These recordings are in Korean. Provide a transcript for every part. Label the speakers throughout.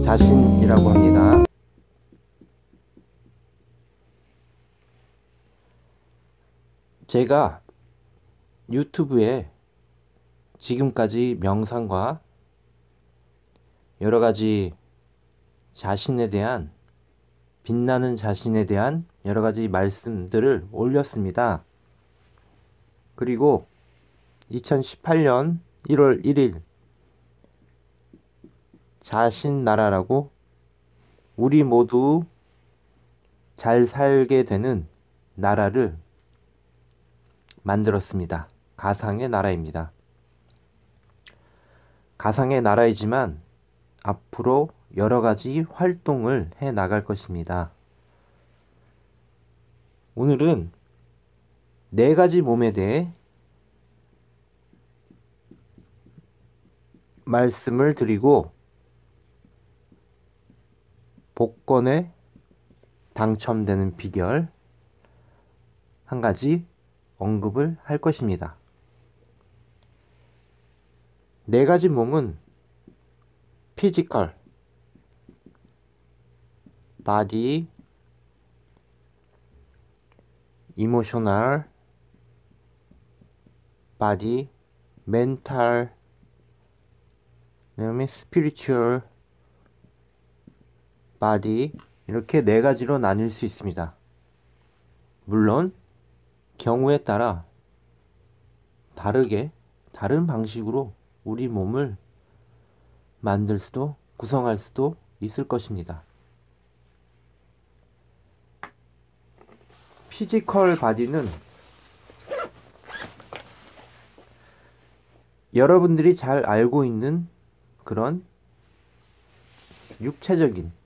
Speaker 1: 자신이라고 합니다. 제가 유튜브에 지금까지 명상과 여러가지 자신에 대한, 빛나는 자신에 대한 여러가지 말씀들을 올렸습니다. 그리고 2018년 1월 1일 자신나라라고 우리 모두 잘 살게 되는 나라를 만들었습니다. 가상의 나라입니다. 가상의 나라이지만 앞으로 여러가지 활동을 해 나갈 것입니다. 오늘은 4가지 몸에 대해 말씀을 드리고 복권에 당첨되는 비결 한 가지 언급을 할 것입니다. 4가지 몸은 피지컬, 바디, 이모셔널, 바디, 멘탈, 그다음에 스피리추얼, 바디, 이렇게 4가지로 나뉠 수 있습니다. 물론 경우에 따라 다른 방식으로 우리 몸을 만들 수도 구성할 수도 있을 것입니다. 피지컬 바디는 여러분들이 잘 알고 있는 그런 육체적인,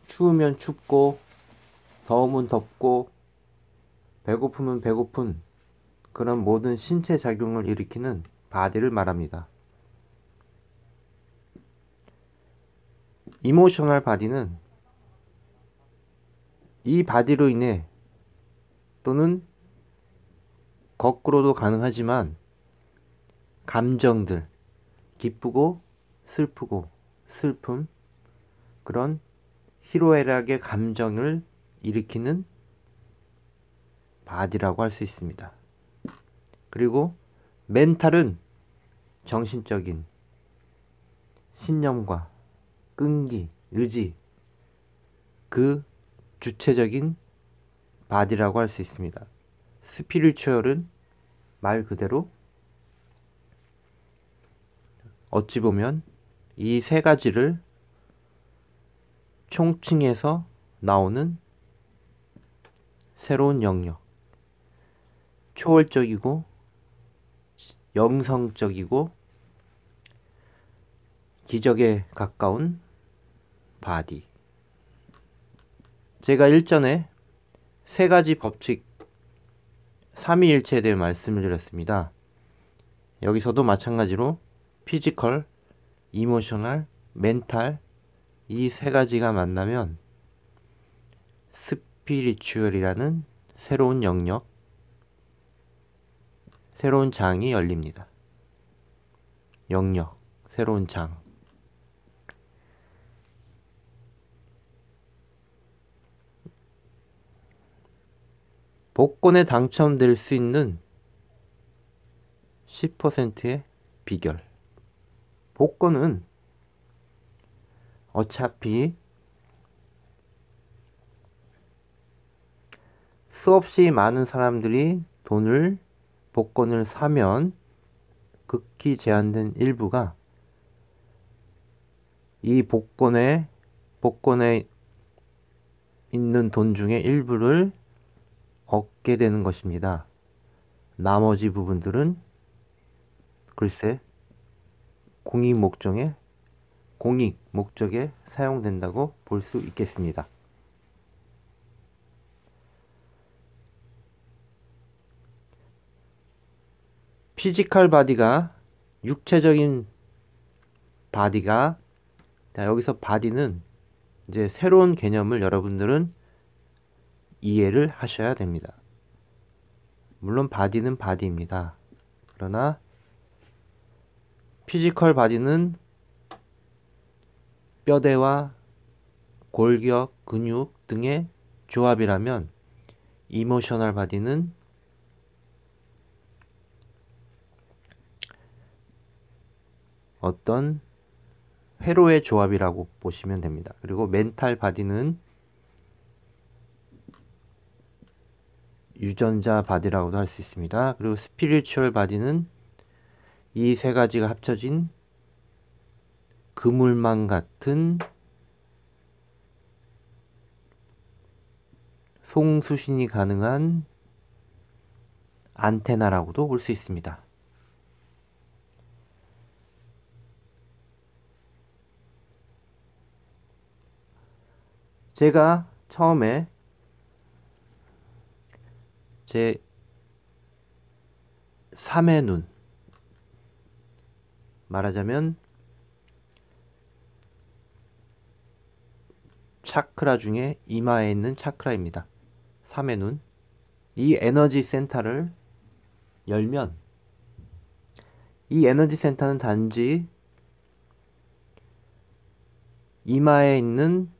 Speaker 1: 추우면 춥고 더우면 덥고 배고프면 배고픈 그런 모든 신체 작용을 일으키는 바디를 말합니다. 이모셔널 바디는 이 바디로 인해, 또는 거꾸로도 가능하지만, 감정들, 기쁘고 슬프고 슬픔, 그런 희로애락의 감정을 일으키는 바디라고 할 수 있습니다. 그리고 멘탈은 정신적인 신념과 끈기, 의지, 그 주체적인 바디라고 할 수 있습니다. 스피리추얼은 말 그대로 어찌 보면 이 3가지를 총칭해서 나오는 새로운 영역, 초월적이고 영성적이고 기적에 가까운 바디. 제가 일전에 3가지 법칙, 삼위일체에 대해 말씀을 드렸습니다. 여기서도 마찬가지로 피지컬, 이모셔널, 멘탈, 이 3가지가 만나면 스피리추얼이라는 새로운 영역, 새로운 장이 열립니다. 영역, 새로운 장. 복권에 당첨될 수 있는 10%의 비결. 복권은 어차피 수없이 많은 사람들이 복권을 사면 극히 제한된 일부가 이 복권에 있는 돈 중에 일부를 얻게 되는 것입니다. 나머지 부분들은 글쎄 공익 목적에 사용된다고 볼 수 있겠습니다. 피지컬 바디가, 육체적인 바디가, 여기서 바디는 이제 새로운 개념을 여러분들은 이해를 하셔야 됩니다. 물론 바디는 바디입니다. 그러나 피지컬 바디는 뼈대와 골격, 근육 등의 조합이라면 이모셔널 바디는 어떤 회로의 조합이라고 보시면 됩니다. 그리고 멘탈 바디는 유전자 바디라고도 할 수 있습니다. 그리고 스피리추얼 바디는 이 세 가지가 합쳐진 그물망 같은 송수신이 가능한 안테나라고도 볼 수 있습니다. 제가 처음에 제 3의 눈, 말하자면 차크라 중에 이마에 있는 차크라입니다. 3의 눈. 이 에너지 센터를 열면 이 에너지 센터는 단지 이마에 있는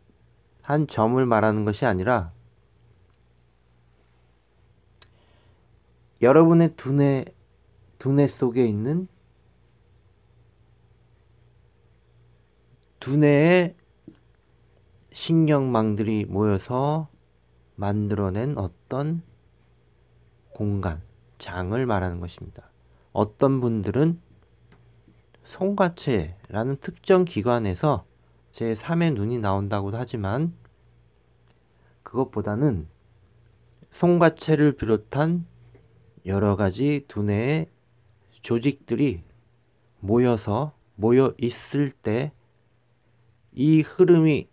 Speaker 1: 한 점을 말하는 것이 아니라 여러분의 두뇌 속에 있는 두뇌의 신경망들이 모여서 만들어낸 어떤 공간, 장을 말하는 것입니다. 어떤 분들은 송가체라는 특정 기관에서 제3의 눈이 나온다고도 하지만 그것보다는 송가체를 비롯한 여러 가지 두뇌의 조직들이 모여 있을 때 이 흐름이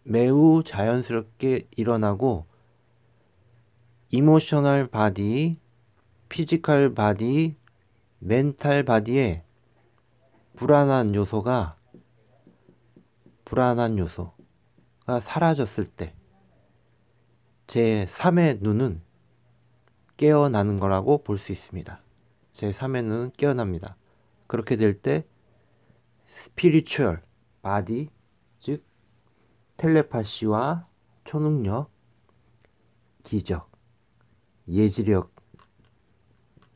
Speaker 1: 매우 자연스럽게 일어나고 이모셔널 바디, 피지컬 바디, 멘탈 바디에 불안한 요소가 사라졌을 때 제 3의 눈은 깨어나는 거라고 볼 수 있습니다. 제 3의 눈은 깨어납니다. 그렇게 될 때 스피리추얼 바디, 즉 텔레파시와 초능력, 기적, 예지력,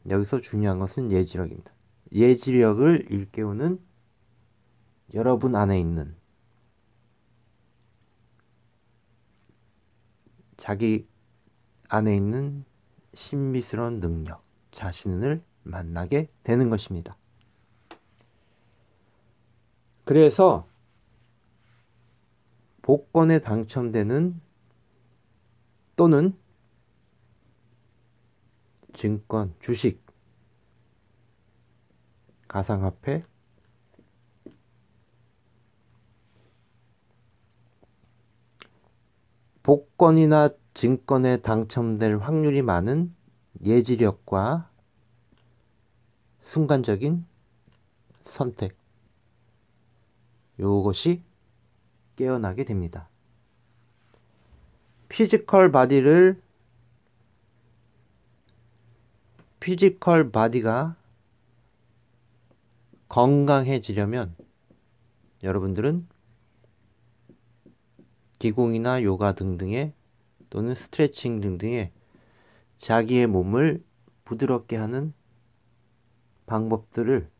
Speaker 1: 여기서 중요한 것은 예지력입니다. 예지력을 일깨우는 여러분 안에 있는 자기 안에 있는 신비스러운 능력, 자신을 만나게 되는 것입니다. 그래서 복권에 당첨되는 또는 증권, 주식, 가상화폐, 복권이나 증권에 당첨될 확률이 많은 예지력과 순간적인 선택, 요것이 깨어나게 됩니다. 피지컬 바디가 건강해지려면 여러분들은 기공이나 요가 등등의 또는 스트레칭 등등의 자기의 몸을 부드럽게 하는 방법들을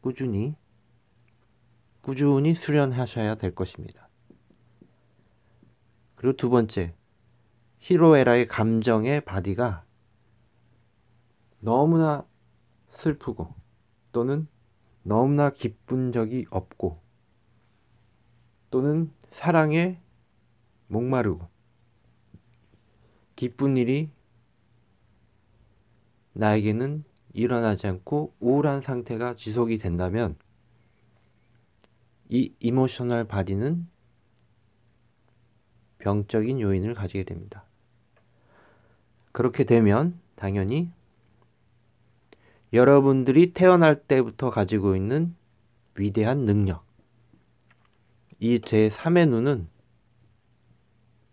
Speaker 1: 꾸준히 수련하셔야 될 것입니다. 그리고 두 번째, 히로에라의 감정의 바디가 너무나 슬프고 또는 너무나 기쁜 적이 없고 또는 사랑에 목마르고 기쁜 일이 나에게는 일어나지 않고 우울한 상태가 지속이 된다면 이 이모셔널 바디는 병적인 요인을 가지게 됩니다. 그렇게 되면 당연히 여러분들이 태어날 때부터 가지고 있는 위대한 능력, 이 제3의 눈은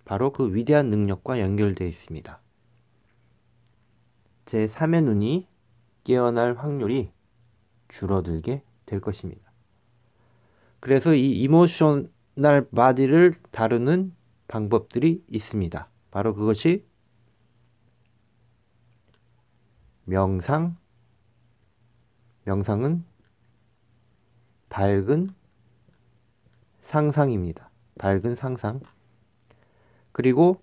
Speaker 1: 바로 그 위대한 능력과 연결되어 있습니다. 제3의 눈이 깨어날 확률이 줄어들게 될 것입니다. 그래서 이 이모셔널 바디를 다루는 방법들이 있습니다. 바로 그것이 명상, 명상은 밝은 상상입니다. 밝은 상상. 그리고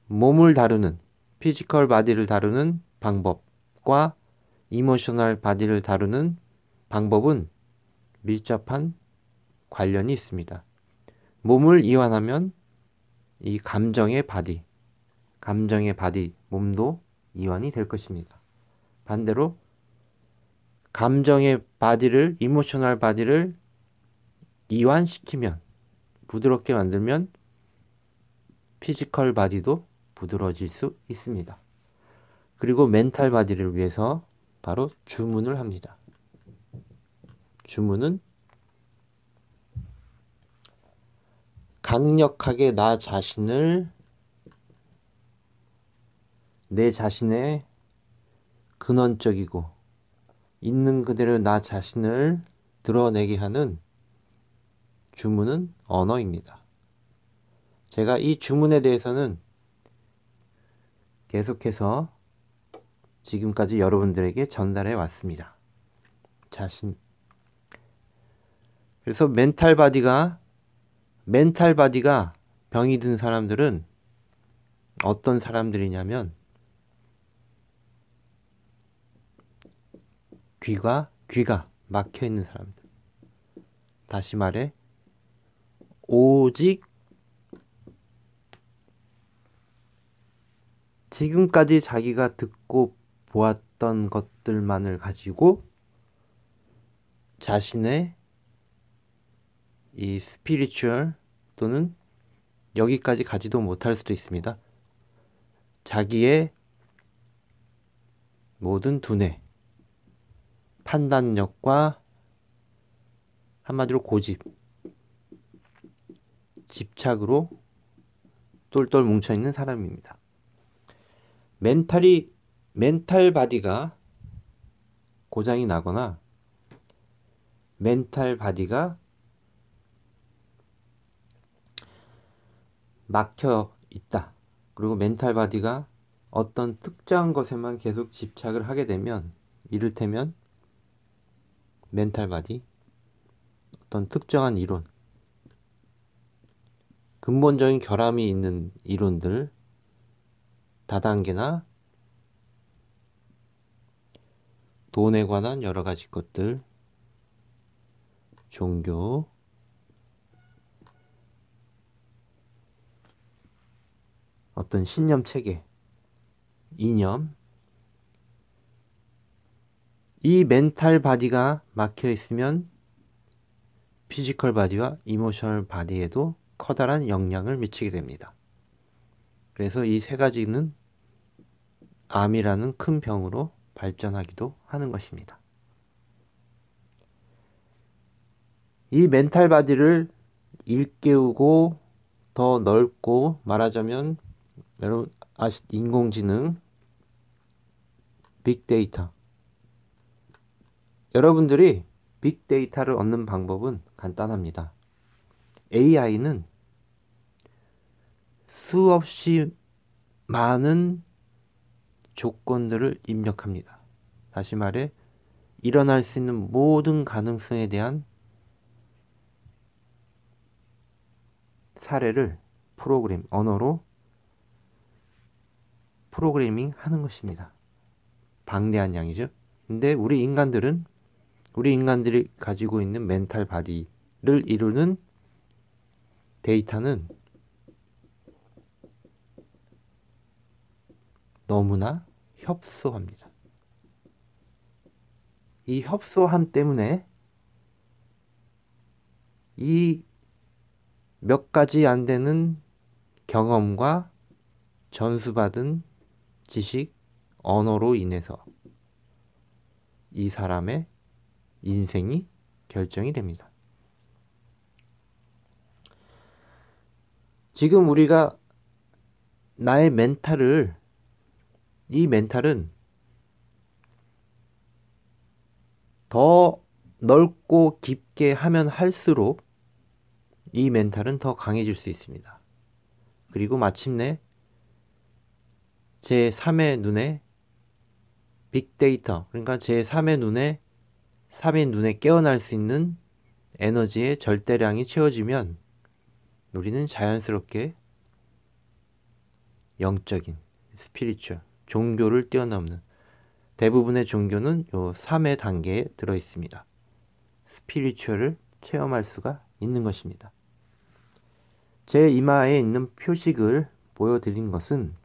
Speaker 1: 몸을 다루는, 피지컬 바디를 다루는 방법과 이모셔널 바디를 다루는 방법은 밀접한 관련이 있습니다. 몸을 이완하면 이 감정의 바디, 몸도 이완이 될 것입니다. 반대로 감정의 바디를, 이모셔널 바디를 이완시키면, 부드럽게 만들면 피지컬 바디도 부드러워질 수 있습니다. 그리고 멘탈 바디를 위해서 바로 주문을 합니다. 주문은 강력하게 내 자신의 근원적이고 있는 그대로 나 자신을 드러내게 하는 주문은 언어입니다. 제가 이 주문에 대해서는 계속해서 지금까지 여러분들에게 전달해 왔습니다. 자신. 그래서 멘탈 바디가 병이 든 사람들은 어떤 사람들이냐면 귀가 막혀 있는 사람들. 다시 말해 오직 지금까지 자기가 듣고 보았던 것들만을 가지고 자신의 이 스피리추얼 또는 여기까지 가지도 못할 수도 있습니다. 자기의 모든 두뇌, 판단력과 한마디로 고집, 집착으로 똘똘 뭉쳐있는 사람입니다. 멘탈 바디가 고장이 나거나 멘탈 바디가 막혀 있다. 그리고 멘탈 바디가 어떤 특정한 것에만 계속 집착을 하게 되면, 이를테면 멘탈 바디, 어떤 특정한 이론, 근본적인 결함이 있는 이론들, 다단계나 돈에 관한 여러 가지 것들, 종교, 어떤 신념 체계, 이념, 이 멘탈 바디가 막혀 있으면 피지컬 바디와 이모셔널 바디에도 커다란 영향을 미치게 됩니다. 그래서 이 세 가지는 암이라는 큰 병으로 발전하기도 하는 것입니다. 이 멘탈 바디를 일깨우고 더 넓고, 말하자면 여러분 인공지능, 빅데이터. 여러분들이 빅데이터를 얻는 방법은 간단합니다. AI는 수없이 많은 조건들을 입력합니다. 다시 말해 일어날 수 있는 모든 가능성에 대한 사례를 언어로 프로그래밍 하는 것입니다. 방대한 양이죠. 근데 우리 인간들이 가지고 있는 멘탈 바디를 이루는 데이터는 너무나 협소합니다. 이 협소함 때문에 이 몇 가지 안 되는 경험과 전수받은 지식, 언어로 인해서 이 사람의 인생이 결정이 됩니다. 지금 우리가 나의 이 멘탈은 더 넓고 깊게 하면 할수록 이 멘탈은 더 강해질 수 있습니다. 그리고 마침내 제3의 눈에 빅데이터, 그러니까 제3의 눈에 깨어날 수 있는 에너지의 절대량이 채워지면 우리는 자연스럽게 영적인, 스피리추얼, 종교를 뛰어넘는, 대부분의 종교는 요 3의 단계에 들어 있습니다. 스피리추얼을 체험할 수가 있는 것입니다. 제 이마에 있는 표식을 보여드린 것은,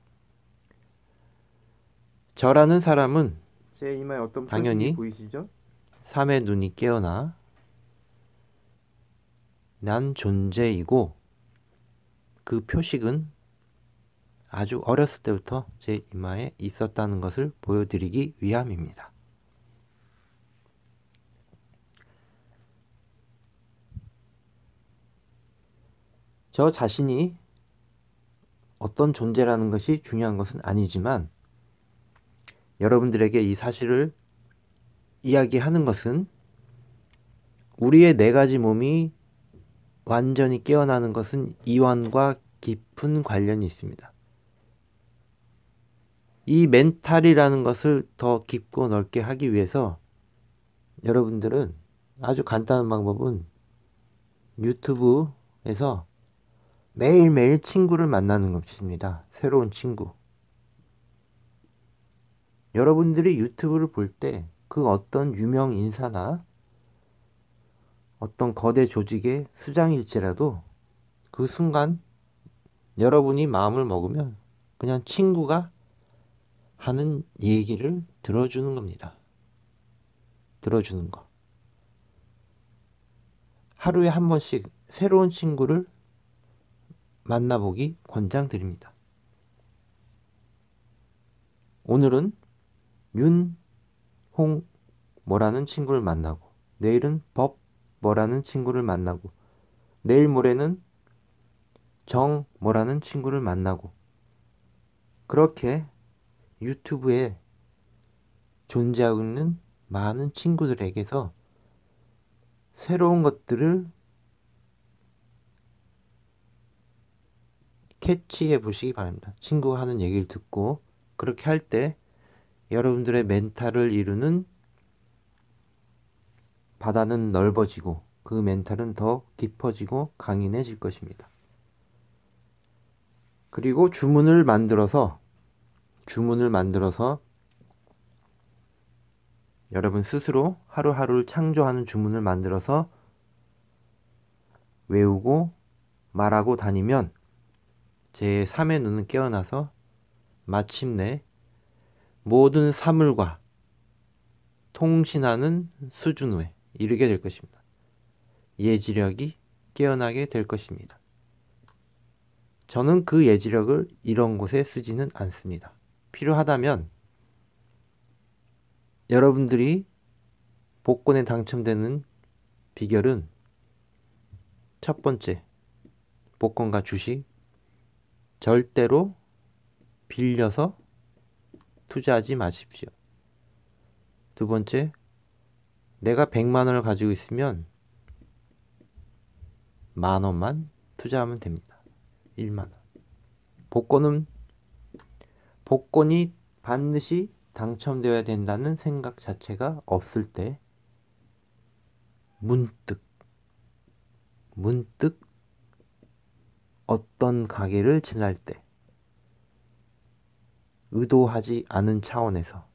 Speaker 1: 저라는 사람은
Speaker 2: 제 이마에 어떤
Speaker 1: 당연히
Speaker 2: 표식이 보이시죠?
Speaker 1: 3의 눈이 깨어나 난 존재이고, 그 표식은 아주 어렸을 때부터 제 이마에 있었다는 것을 보여드리기 위함입니다. 저 자신이 어떤 존재라는 것이 중요한 것은 아니지만, 여러분들에게 이 사실을 이야기하는 것은 우리의 네 가지 몸이 완전히 깨어나는 것은 이완과 깊은 관련이 있습니다. 이 멘탈이라는 것을 더 깊고 넓게 하기 위해서 여러분들은 아주 간단한 방법은 유튜브에서 매일매일 친구를 만나는 것입니다. 새로운 친구. 여러분들이 유튜브를 볼 때 그 어떤 유명 인사나 어떤 거대 조직의 수장일지라도 그 순간 여러분이 마음을 먹으면 그냥 친구가 하는 얘기를 들어주는 겁니다. 들어주는 거. 하루에 한 번씩 새로운 친구를 만나보기 권장드립니다. 오늘은 윤홍 뭐라는 친구를 만나고, 내일은 법 뭐라는 친구를 만나고, 내일 모레는 정 뭐라는 친구를 만나고, 그렇게 유튜브에 존재하고 있는 많은 친구들에게서 새로운 것들을 캐치해 보시기 바랍니다. 친구가 하는 얘기를 듣고, 그렇게 할 때 여러분들의 멘탈을 이루는 바다는 넓어지고 그 멘탈은 더 깊어지고 강인해질 것입니다. 그리고 주문을 만들어서 여러분 스스로 하루하루를 창조하는 주문을 만들어서 외우고 말하고 다니면 제3의 눈은 깨어나서 마침내 모든 사물과 통신하는 수준에 이르게 될 것입니다. 예지력이 깨어나게 될 것입니다. 저는 그 예지력을 이런 곳에 쓰지는 않습니다. 필요하다면 여러분들이 복권에 당첨되는 비결은, 첫 번째, 복권과 주식 절대로 빌려서 투자하지 마십시오. 두 번째, 내가 100만 원을 가지고 있으면 10,000원만 투자하면 됩니다. 1만 원. 복권이 반드시 당첨되어야 된다는 생각 자체가 없을 때 문득 어떤 가게를 지날 때 의도하지 않은 차원에서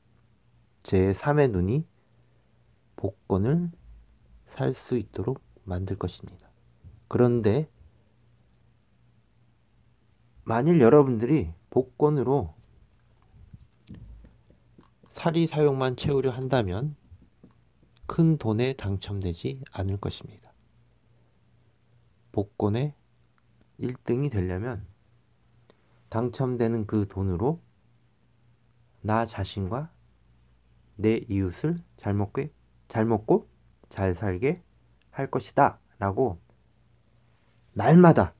Speaker 1: 제3의 눈이 복권을 살 수 있도록 만들 것입니다. 그런데 만일 여러분들이 복권으로 사리사욕만 채우려 한다면 큰 돈에 당첨되지 않을 것입니다. 복권에 1등이 되려면 당첨되는 그 돈으로 나 자신과 내 이웃을 잘 먹고 잘 살게 할 것이다 라고 날마다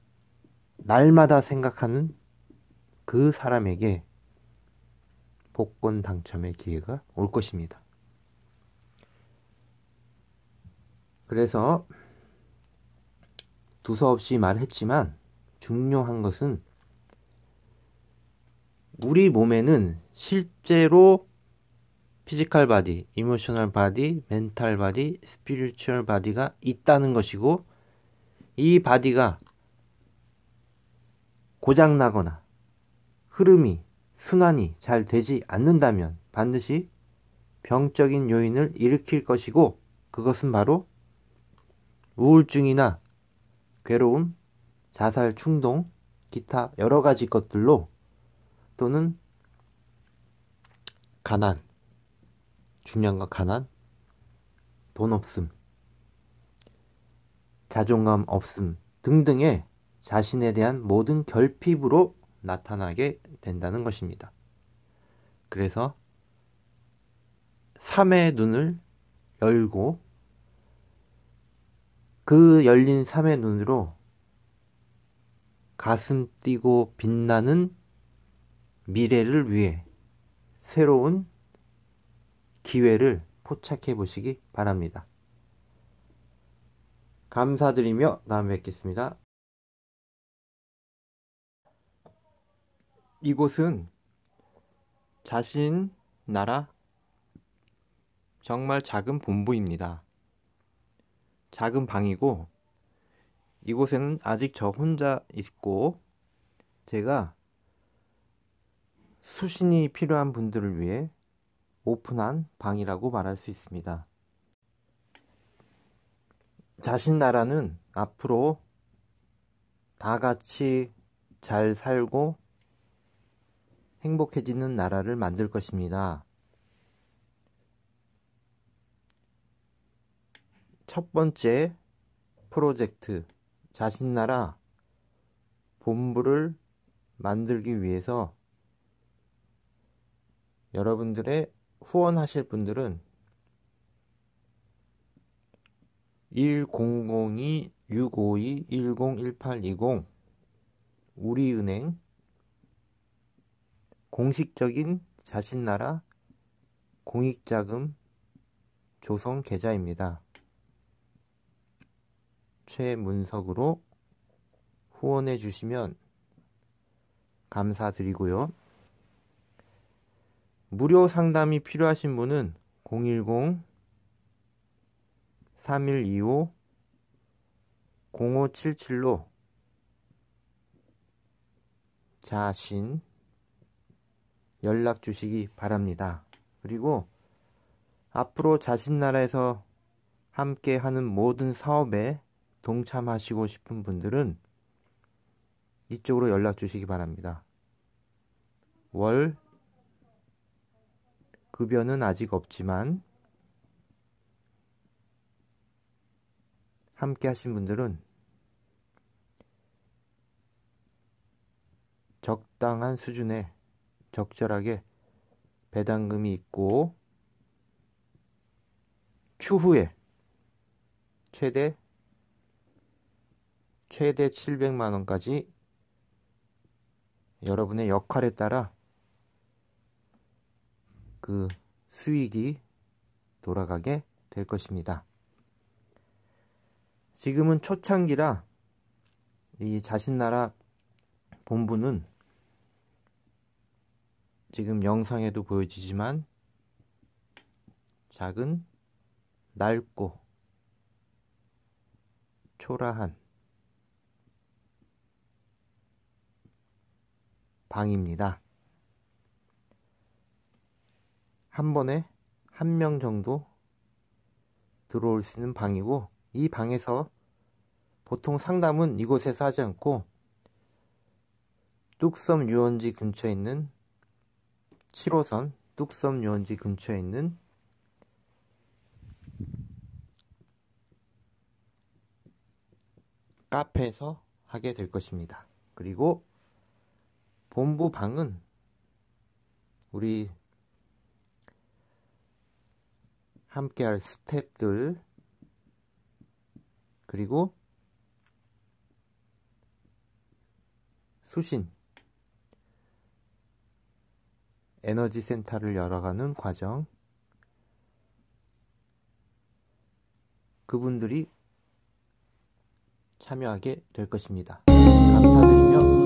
Speaker 1: 생각하는 그 사람에게 복권 당첨의 기회가 올 것입니다. 그래서 두서없이 말했지만 중요한 것은 우리 몸에는 실제로 피지컬 바디, 이모셔널 바디, 멘탈 바디, 스피리추얼 바디가 있다는 것이고, 이 바디가 고장나거나 흐름이, 순환이 잘 되지 않는다면 반드시 병적인 요인을 일으킬 것이고, 그것은 바로 우울증이나 괴로움, 자살 충동, 기타 여러 가지 것들로, 또는 가난, 중요한 건 가난, 돈 없음, 자존감 없음 등등의 자신에 대한 모든 결핍으로 나타나게 된다는 것입니다. 그래서 3의 눈을 열고 그 열린 3의 눈으로 가슴 뛰고 빛나는 미래를 위해 새로운 기회를 포착해 보시기 바랍니다. 감사드리며 다음에 뵙겠습니다. 이곳은 자신 나라 정말 작은 본부입니다. 작은 방이고, 이곳에는 아직 저 혼자 있고, 제가 수신이 필요한 분들을 위해 오픈한 방이라고 말할 수 있습니다. 자신 나라는 앞으로 다 같이 잘 살고 행복해지는 나라를 만들 것입니다. 첫 번째 프로젝트, 자신 나라 본부를 만들기 위해서 여러분들의 후원하실 분들은 1002-652-101820 우리은행 공식적인 자신나라 공익자금 조성 계좌입니다. 최문석으로 후원해 주시면 감사드리고요. 무료 상담이 필요하신 분은 010-3125-0577로 자신 연락 주시기 바랍니다. 그리고 앞으로 자신나라에서 함께 하는 모든 사업에 동참하시고 싶은 분들은 이쪽으로 연락 주시기 바랍니다. 월 급여는 아직 없지만 함께 하신 분들은 적당한 수준의 적절하게 배당금이 있고 추후에 최대 700만 원까지 여러분의 역할에 따라 그 수익이 돌아가게 될 것입니다. 지금은 초창기라 이 자신나라 본부는 지금 영상에도 보여지지만 작은 낡고 초라한 방입니다. 한 번에 1명 정도 들어올 수 있는 방이고, 이 방에서 보통 상담은 이곳에서 하지 않고 뚝섬 유원지 근처에 있는 7호선 뚝섬 유원지 근처에 있는 카페에서 하게 될 것입니다. 그리고 본부 방은 우리 함께할 스태프들 그리고 수신 에너지 센터를 열어가는 과정, 그분들이 참여하게 될 것입니다. 감사드리며